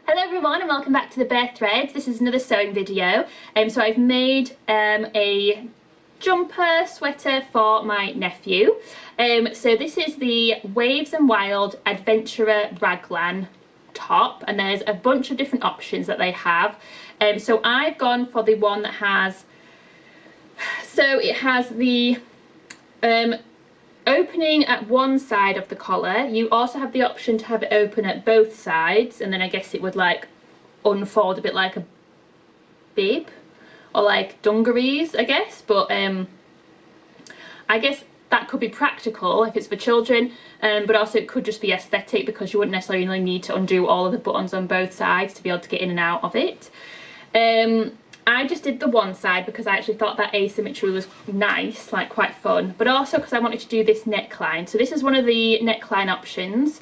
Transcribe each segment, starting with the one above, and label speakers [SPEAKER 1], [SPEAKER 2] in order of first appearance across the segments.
[SPEAKER 1] Hello everyone and welcome back to the Bare Threads. This is another sewing video. So I've made a jumper sweater for my nephew. So this is the Waves and Wild Adventurer Raglan top, and there's a bunch of different options that they have. So I've gone for the one that has, so it has the opening at one side of the collar. You also have the option to have it open at both sides, and then I guess it would like unfold a bit like a bib or like dungarees, I guess. But I guess that could be practical if it's for children, but also it could just be aesthetic because you wouldn't necessarily need to undo all of the buttons on both sides to be able to get in and out of it. I just did the one side because I actually thought that asymmetry was nice, like quite fun, but also because I wanted to do this neckline. So this is one of the neckline options,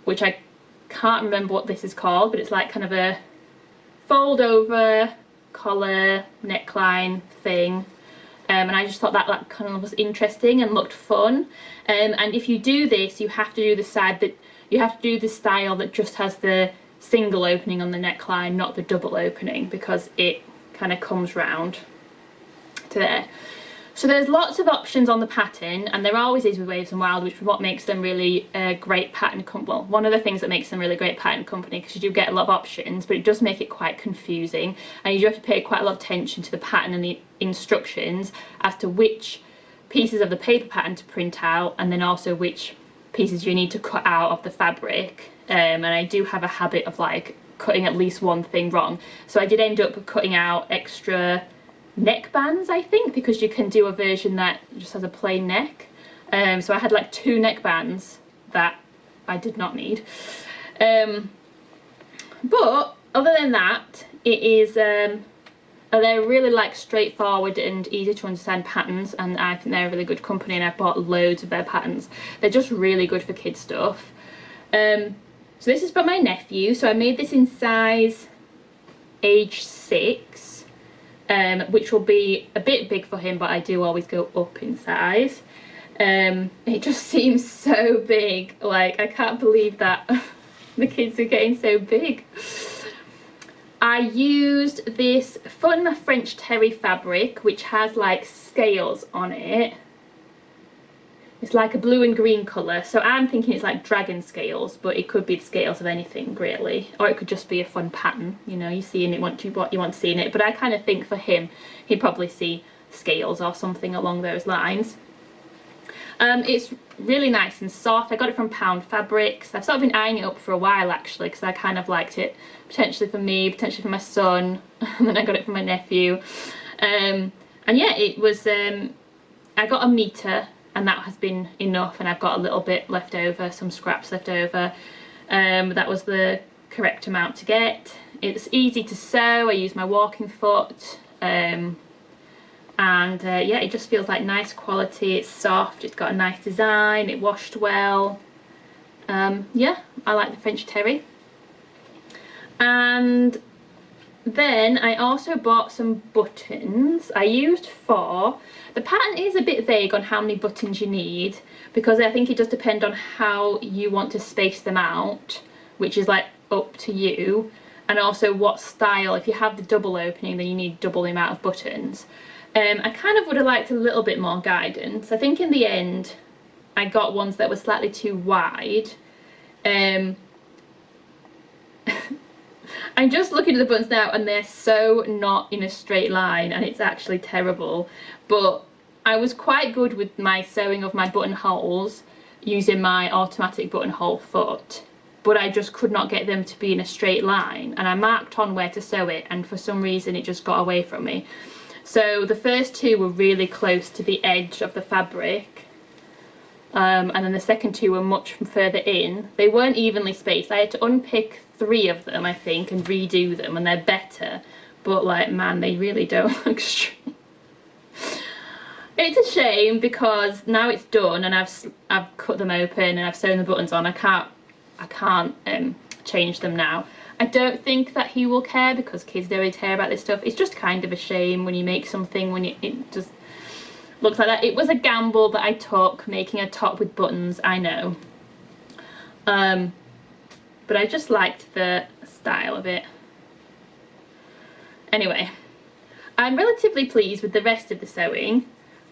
[SPEAKER 1] which I can't remember what this is called, but it's like kind of a fold over collar neckline thing. And I just thought that kind of was interesting and looked fun. And if you do this, you have to do the side that, you have to do the style that just has the single opening on the neckline, not the double opening, because it kind of comes round to there. So there's lots of options on the pattern, and there always is with Waves and Wild, which is what makes them really great pattern company. Well, one of the things that makes them really great pattern company, because you do get a lot of options, but it does make it quite confusing, and you do have to pay quite a lot of attention to the pattern and the instructions as to which pieces of the paper pattern to print out, and then also which pieces you need to cut out of the fabric. And I do have a habit of like cutting at least one thing wrong, so I did end up cutting out extra neck bands, I think, because you can do a version that just has a plain neck. So I had like 2 neck bands that I did not need, but other than that, it is they're really like straightforward and easy to understand patterns, and I think they're a really good company, and I've bought loads of their patterns. They're just really good for kids stuff. So this is for my nephew, so I made this in size age 6, which will be a bit big for him, but I do always go up in size. It just seems so big, like I can't believe that the kids are getting so big. I used this fun French terry fabric, which has like scales on it. It's like a blue and green colour, so I'm thinking it's like dragon scales, but it could be the scales of anything really, or it could just be a fun pattern, you know, you see in it what you want to see in it. But I kind of think for him, he'd probably see scales or something along those lines. It's really nice and soft. I got it from Pound Fabrics. I've sort of been eyeing it up for a while actually, because I kind of liked it potentially for me, potentially for my son, and then I got it for my nephew. And yeah, it was, I got a metre, and that has been enough, and I've got a little bit left over, some scraps left over. That was the correct amount to get. It's easy to sew. I use my walking foot, and yeah, it just feels like nice quality. It's soft, it's got a nice design, it washed well. Yeah, I like the French terry. And then I also bought some buttons. I used 4. The pattern is a bit vague on how many buttons you need, because I think it does depend on how you want to space them out, which is like up to you, and also what style. If you have the double opening, then you need double the amount of buttons. I kind of would have liked a little bit more guidance. I think in the end I got ones that were slightly too wide. I'm just looking at the buttons now, and they're so not in a straight line, and it's actually terrible. But I was quite good with my sewing of my buttonholes using my automatic buttonhole foot, but I just could not get them to be in a straight line, and I marked on where to sew it, and for some reason it just got away from me. So the first 2 were really close to the edge of the fabric, and then the second 2 were much further in. They weren't evenly spaced. I had to unpick 3 of them, I think, and redo them, and they're better, but like, man, they really don't look straight. It's a shame because now it's done, and I've cut them open and I've sewn the buttons on. I can't change them now. I don't think that he will care, because kids don't really care about this stuff. It's just kind of a shame when you make something when it just looks like that. It was a gamble that I took, making a top with buttons, I know. but I just liked the style of it. Anyway, I'm relatively pleased with the rest of the sewing.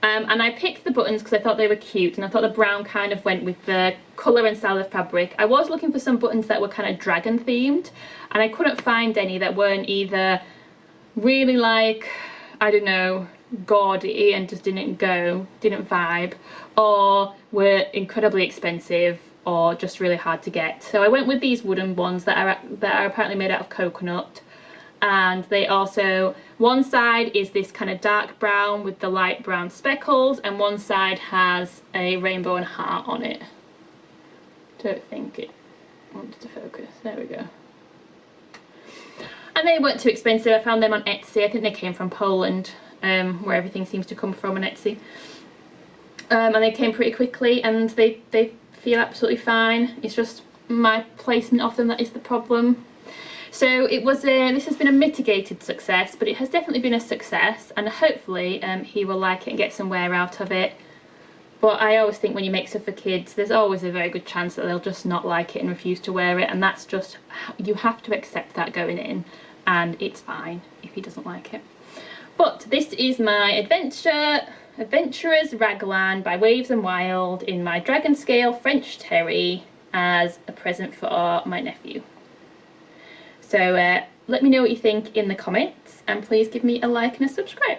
[SPEAKER 1] And I picked the buttons because I thought they were cute, and I thought the brown kind of went with the colour and style of fabric. I was looking for some buttons that were kind of dragon themed, and I couldn't find any that weren't either really like, I don't know, gaudy and just didn't vibe, or were incredibly expensive or just really hard to get. So I went with these wooden ones that are apparently made out of coconut. And they also, one side is this kind of dark brown with the light brown speckles, and one side has a rainbow and heart on it. Don't think it wants to focus. There we go. And they weren't too expensive. I found them on Etsy. I think they came from Poland, where everything seems to come from on Etsy. And they came pretty quickly, and they feel absolutely fine. It's just my placement of them that is the problem. So it was this has been a mitigated success, but it has definitely been a success, and hopefully he will like it and get some wear out of it. But I always think when you make stuff for kids, there's always a very good chance that they'll just not like it and refuse to wear it, and that's just, you have to accept that going in, and it's fine if he doesn't like it. But this is my Adventurers Raglan by Waves and Wild in my Dragon Scale French Terry as a present for my nephew. So let me know what you think in the comments, and please give me a like and a subscribe.